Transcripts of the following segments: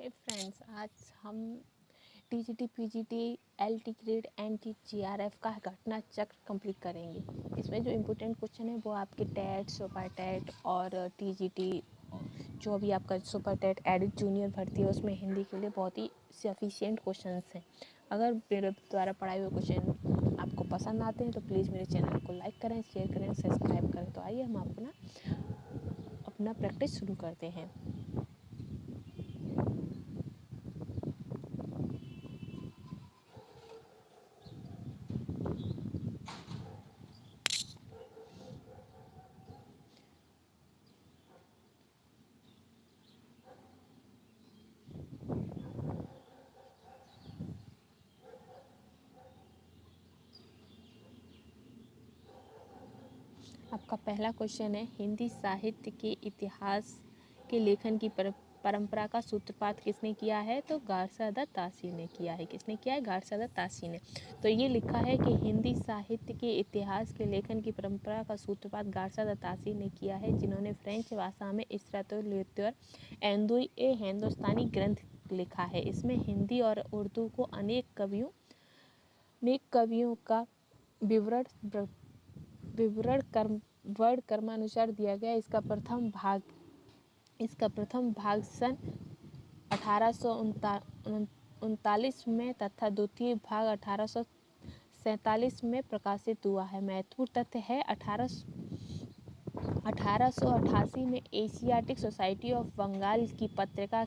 हे friends, आज हम TGT, PGT, LT grade and GRF का घटना चक्र कंप्लीट करेंगे। इसमें जो इम्पोर्टेंट क्वेश्चन है वो आपके टेट, सुपर टेट और टीजीटी, जो भी आपका सुपर टेट एडिट जूनियर भर्ती है उसमें हिंदी के लिए बहुत ही सफिशिएंट क्वेश्चन्स हैं। अगर मेरे द्वारा पढ़ाए हुए क्वेश्चन आपको पसंद आते हैं तो प्लीज़ मेरे चैनल को लाइक करें, शेयर करें, सब्सक्राइब करें। तो आइए हम अपना प्रैक्टिस शुरू करते हैं। आपका पहला क्वेश्चन है, हिंदी साहित्य के इतिहास के लेखन की परंपरा का सूत्रपात किसने किया है? तो गारसादा तासी ने किया है। किसने किया है? गारसादा तासी ने। तो ये लिखा है कि हिंदी साहित्य के इतिहास के लेखन की परंपरा का सूत्रपात गारसादा तासी ने किया है, जिन्होंने फ्रेंच भाषा में इसरातुल एंदुई ए हिंदुस्तानी ग्रंथ लिखा है। इसमें हिंदी और उर्दू को अनेक कवियों का विवरण वर्ण क्रमानुसार दिया गया। इसका प्रथम भाग सन 1839 में तथा द्वितीय भाग 1847 में प्रकाशित हुआ है। महत्वपूर्ण तथ्य है 1888 में एशियाटिक सोसाइटी ऑफ बंगाल की पत्रिका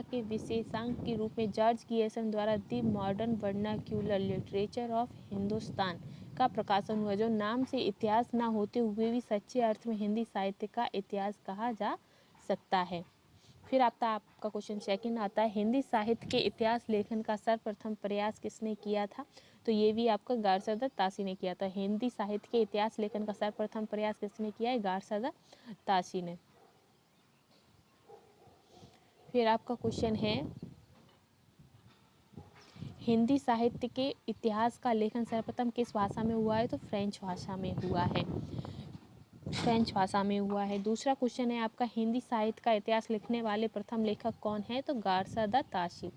के विशेषांक के रूप में जॉर्ज गियसन द्वारा दी modern vernacular literature of Hindustan का प्रकाशन हुआ, जो नाम से इतिहास न होते हुए भी सच्चे अर्थ में हिंदी साहित्य का इतिहास कहा जा सकता है। फिर आपका क्वेश्चन सेकंड आता है, हिंदी साहित्य के इतिहास लेखन का सर्वप्रथम प्रयास किसने किया था? तो ये भी आपका गारसादा तासी ने किया था। हिंदी साहित्य के इतिहास लेखन का सर्वप्रथम प्रयास किसने किया है? गारसादा तासी ने। फिर आपका क्वेश्चन है, हिंदी साहित्य के इतिहास का लेखन सर्वप्रथम किस भाषा में हुआ है? तो फ्रेंच भाषा में हुआ है। फ्रेंच भाषा में हुआ है। दूसरा क्वेश्चन है आपका, हिंदी साहित्य का इतिहास लिखने वाले प्रथम लेखक कौन है? तो गारसादा तासी।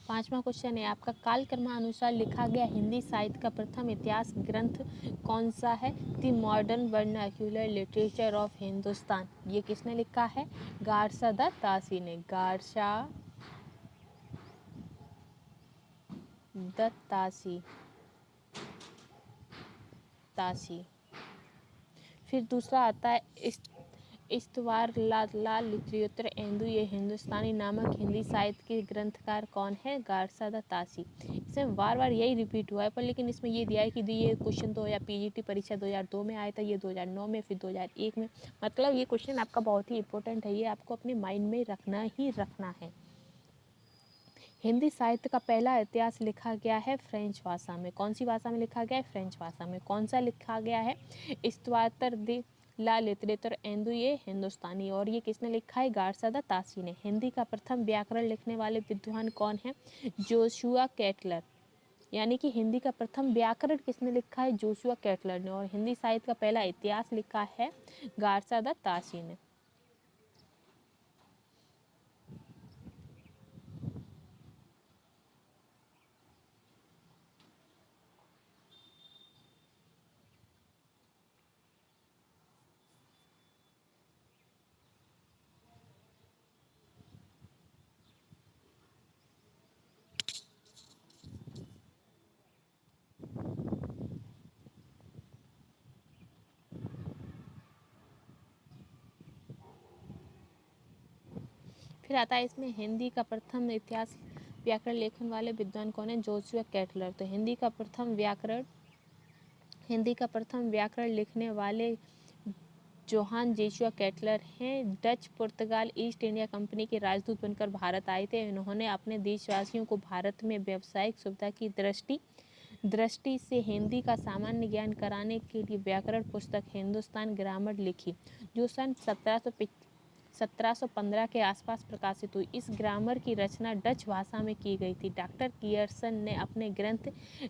पांचवा क्वेश्चन है आपका, कालक्रमानुसार लिखा गया हिंदी साहित्य का प्रथम इतिहास ग्रंथ कौन सा है? The modern vernacular literature of Hindustan. ये किसने लिखा है? गारसादा तासी ने। तासी। फिर दूसरा आता है, इस्तवार लाल लिटरेचर एंदु ये हिंदुस्तानी नामक हिंदी साहित्य के ग्रंथकार कौन है? गारसादा तासी। इसमें बार बार यही रिपीट हुआ है, पर लेकिन इसमें ये दिया है कि ये क्वेश्चन तो या पीजीटी परीक्षा 2002 में आया था, ये 2009 में, फिर 2001 में। मतलब ये क्वेश्चन आपका बहुत ही इंपॉर्टेंट है, ये आपको अपने माइंड में रखना ही रखना है। हिंदी साहित्य का पहला इतिहास लिखा गया है फ्रेंच भाषा में। कौन सी भाषा में लिखा गया है? फ्रेंच भाषा में। कौन सा लिखा गया है? इस्तवातर दे ला लिटरेचर एंदु ये हिंदुस्तानी। और ये किसने लिखा है? गारसादा तासी ने। हिंदी का प्रथम व्याकरण लिखने वाले विद्वान कौन है? जोशुआ कैटलर। यानी कि हिंदी का प्रथम व्याकरण किसने लिखा है? जोशुआ कैटलर ने। और हिंदी साहित्य का पहला इतिहास लिखा है गारसादा तासी ने। फिर आता है इसमें, हिंदी का प्रथम इतिहास व्याकरण लेखन वाले विद्वान कौन है? जोशुआ कैटलर। तो हिंदी का प्रथम व्याकरण लिखने वाले जोहान जोशुआ कैटलर हैं। डच, पुर्तगाल, ईस्ट इंडिया कंपनी के राजदूत बनकर भारत आए थे। इन्होंने अपने देशवासियों को भारत में व्यावसायिक सुविधा की दृष्टि से हिंदी का सामान्य ज्ञान कराने के लिए व्याकरण पुस्तक हिंदुस्तान ग्रामर लिखी, जो सन 1715 के आसपास प्रकाशित हुई। इस ग्रामर की रचना डच भाषा में की गई थी। डॉक्टर कियर्सन ने अपने ग्रंथ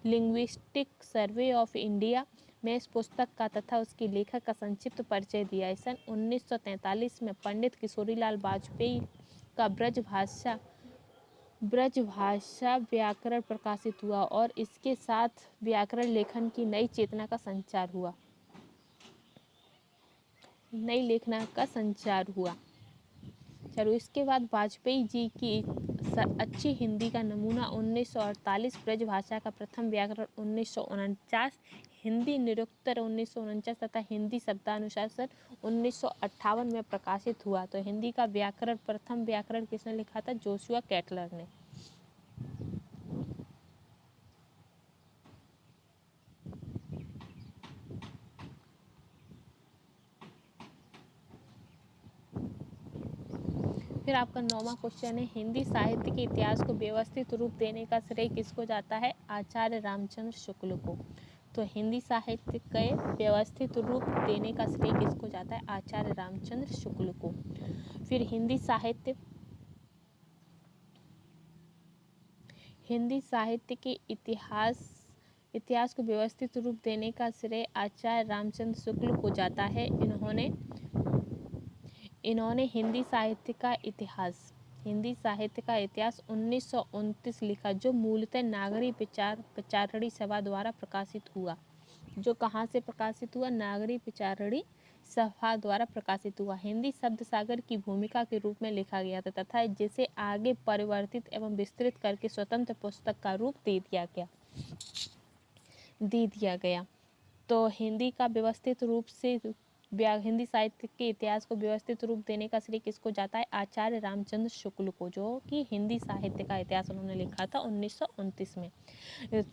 लिंग्विस्टिक सर्वे ऑफ इंडिया में इस पुस्तक का तथा उसके लेखक का संक्षिप्त परिचय दिया। सन 1943 में पंडित किशोरीलाल वाजपेयी का ब्रज भाषा व्याकरण प्रकाशित हुआ और इसके साथ व्याकरण लेखन की नई चेतना का संचार हुआ। चलो, इसके बाद वाजपेयी जी की अच्छी हिंदी का नमूना 1948, ब्रज भाषा का प्रथम व्याकरण 1949, हिंदी निरुक्तर 1949 तथा हिंदी शब्दानुसार सन 1958 में प्रकाशित हुआ। तो हिंदी का व्याकरण, प्रथम व्याकरण किसने लिखा था? जोशुआ केटलर ने। फिर आपका 9वां क्वेश्चन है, हिंदी साहित्य के इतिहास को व्यवस्थित रूप देने का श्रेय किसको जाता है? आचार्य रामचंद्र शुक्ल को। तो हिंदी साहित्य के व्यवस्थित रूप देने का श्रेय किसको जाता है? आचार्य रामचंद्र शुक्ल को। फिर हिंदी साहित्य के इतिहास को व्यवस्थित रूप देने का श्रेय आचार्य रामचंद्र शुक्ल को जाता है। इन्होंने हिंदी साहित्य का इतिहास 1929 लिखा, जो मूलतः नागरी विचारणी सभा द्वारा प्रकाशित हुआ। जो कहाँ से प्रकाशित हुआ? नागरी विचारणी सभा द्वारा प्रकाशित हुआ। हिंदी शब्द सागर की भूमिका के रूप में लिखा गया था तथा जिसे आगे परिवर्तित एवं विस्तृत करके स्वतंत्र पुस्तक का रूप दे दिया गया। तो हिंदी साहित्य के इतिहास को व्यवस्थित रूप देने का श्रेय किसको जाता है? आचार्य रामचंद्र शुक्ल को, जो कि हिंदी साहित्य का इतिहास उन्होंने लिखा था 1929 में।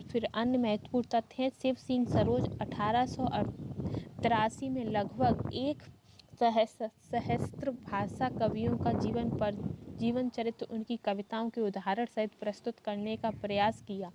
फिर अन्य महत्वपूर्ण तथ्य हैं, शिव सिंह सरोज 1883 में लगभग एक सहस्त्र भाषा कवियों का जीवन चरित्र उनकी कविताओं के उदाहरण सहित प्रस्तुत करने का प्रयास किया।